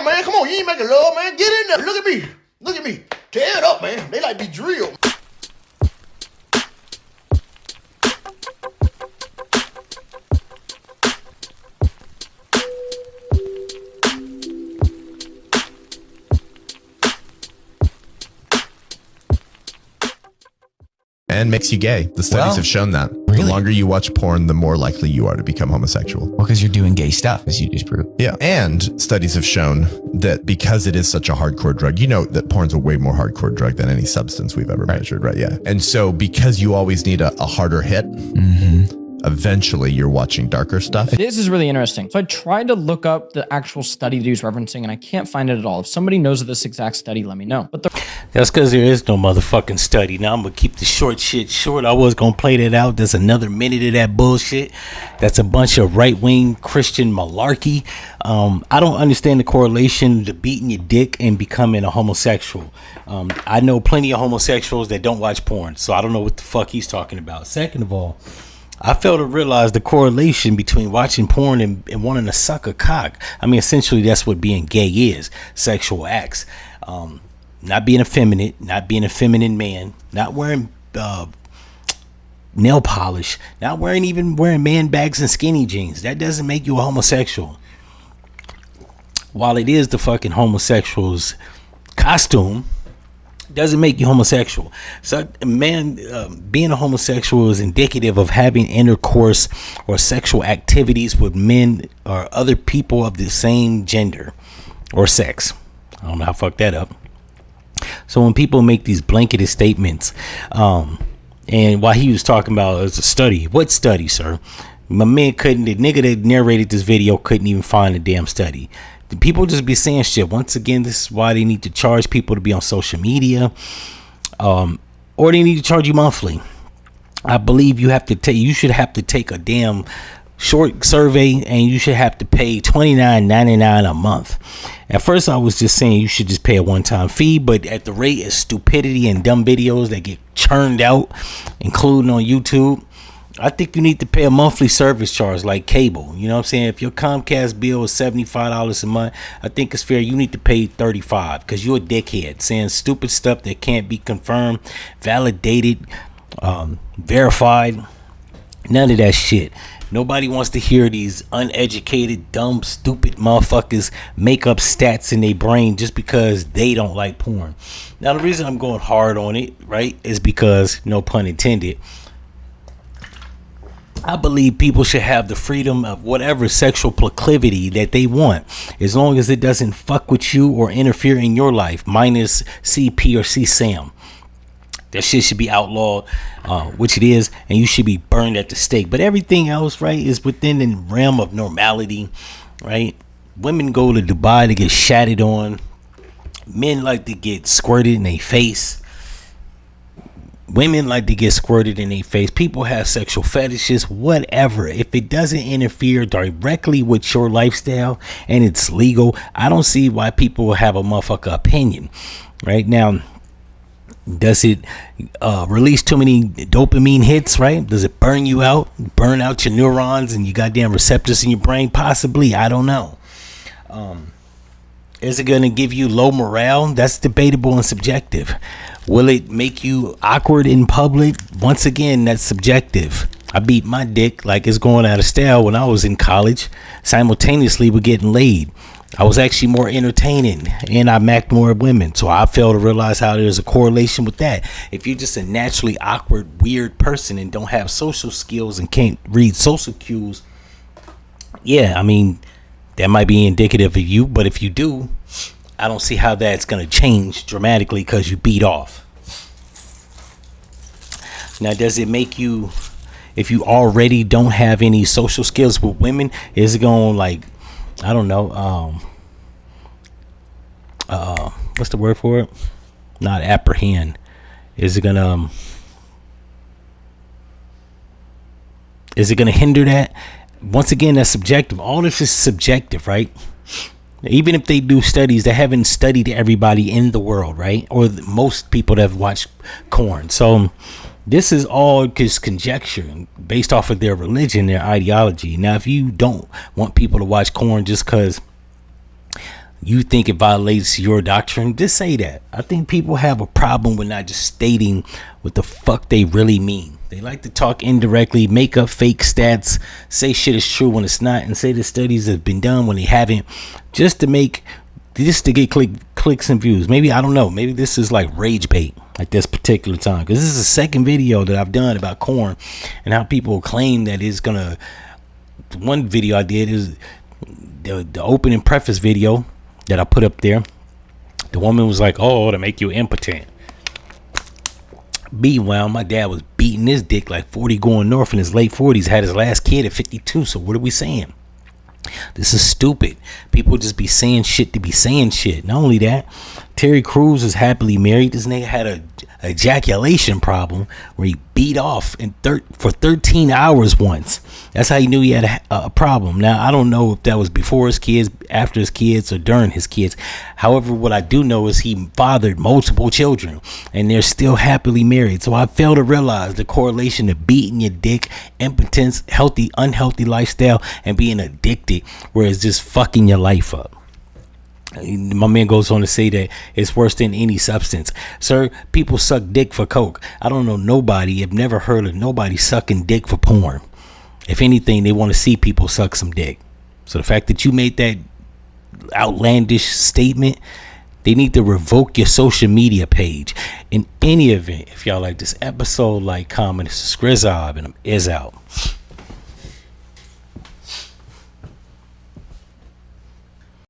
man. Come on, you ain't making love, man. Get in there. Look at me. Look at me. Tear it up, man. They like to be drilled. And makes you gay. The studies have shown that. Really? The longer you watch porn, the more likely you are to become homosexual. Well, because you're doing gay stuff, as you just proved. Yeah. And studies have shown that because it is such a hardcore drug, you know that porn's a way more hardcore drug than any substance we've ever measured, right? Yeah. And so because you always need a harder hit, eventually you're watching darker stuff. This is really interesting. So I tried to look up the actual study that he was referencing and I can't find it at all. If somebody knows of this exact study, let me know. But that's because there is no motherfucking study. Now I'm gonna keep the short shit short. I was gonna play that out. There's another minute of that bullshit. That's a bunch of right-wing Christian malarkey. I don't understand the correlation to beating your dick and becoming a homosexual. I know plenty of homosexuals that don't watch porn, so I don't know what the fuck he's talking about. Second of all, I fail to realize the correlation between watching porn and wanting to suck a cock. I mean, essentially, that's what being gay is. Sexual acts. Not being effeminate, not being a feminine man, not wearing nail polish, not wearing man bags and skinny jeans. That doesn't make you a homosexual. While it is the fucking homosexual's costume, doesn't make you homosexual. So, man, being a homosexual is indicative of having intercourse or sexual activities with men or other people of the same gender or sex. I don't know how to fuck that up. So when people make these blanketed statements, and while he was talking about it's a study, what study, sir? My man the nigga that narrated this video couldn't even find a damn study. The people just be saying shit. Once again, this is why they need to charge people to be on social media, or they need to charge you monthly. I believe you should have to take a damn short survey and you should have to pay $29.99 a month. At first I was just saying you should just pay a one-time fee, but at the rate of stupidity and dumb videos that get churned out, including on YouTube, I think you need to pay a monthly service charge like cable. You know what I'm saying? If your Comcast bill is $75 a month, I think it's fair you need to pay $35 because you're a dickhead saying stupid stuff that can't be confirmed, validated, verified. None of that shit. Nobody wants to hear these uneducated, dumb, stupid motherfuckers make up stats in their brain just because they don't like porn. Now, the reason I'm going hard on it, right, is because, no pun intended, I believe people should have the freedom of whatever sexual proclivity that they want, as long as it doesn't fuck with you or interfere in your life, minus CP or CSAM. That shit should be outlawed, which it is, and you should be burned at the stake. But everything else, right, is within the realm of normality, right? Women go to Dubai to get shatted on. Men like to get squirted in their face. Women like to get squirted in their face. People have sexual fetishes, whatever. If it doesn't interfere directly with your lifestyle and it's legal, I don't see why people will have a motherfucker opinion. Right now, does it release too many dopamine hits, right? Does it burn you out, burn out your neurons and your goddamn receptors in your brain? Possibly, I don't know. Is it going to give you low morale? That's debatable and subjective. Will it make you awkward in public? Once again, that's subjective. I beat my dick like it's going out of style when I was in college, simultaneously with getting laid. I was actually more entertaining and I macked more women. So I fail to realize how there's a correlation with that. If you're just a naturally awkward, weird person and don't have social skills and can't read social cues, yeah, I mean, that might be indicative of you. But if you do, I don't see how that's going to change dramatically because you beat off. Now, does it make you, if you already don't have any social skills with women, is it going to, like, I don't know, what's the word for it? Not apprehend. Is it gonna hinder that? Once again, that's subjective. All this is subjective, right? Even if they do studies, they haven't studied everybody in the world, right? Or most people that have watched porn. So this is all just conjecture based off of their religion, their ideology. Now, if you don't want people to watch porn just because you think it violates your doctrine, just say that. I think people have a problem with not just stating what the fuck they really mean. They like to talk indirectly, make up fake stats, say shit is true when it's not, and say the studies have been done when they haven't, just to get clicks and views. Maybe, I don't know, maybe this is like rage bait at this particular time, because this is the second video that I've done about corn and how people claim that it's gonna. One video I did is the opening preface video that I put up there. The woman was like, oh, to make you impotent. Meanwhile, my dad was beating his dick like 40 going north in his late 40s, had his last kid at 52. So what are we saying? This is stupid. People just be saying shit to be saying shit. Not only that, Terry Crews is happily married. This nigga had a ejaculation problem where he beat off for 13 hours once. That's how he knew he had a problem. Now, I don't know if that was before his kids, after his kids, or during his kids. However, what I do know is he fathered multiple children, and they're still happily married. So I fail to realize the correlation of beating your dick, impotence, healthy, unhealthy lifestyle, and being addicted, where it's just fucking your life up. My man goes on to say that it's worse than any substance. Sir, people suck dick for coke. I don't know nobody, I've never heard of nobody sucking dick for porn. If anything, they want to see people suck some dick. So the fact that you made that outlandish statement, they need to revoke your social media page. In any event, if y'all like this episode, like, comment. This is Grizzab, and I'm out.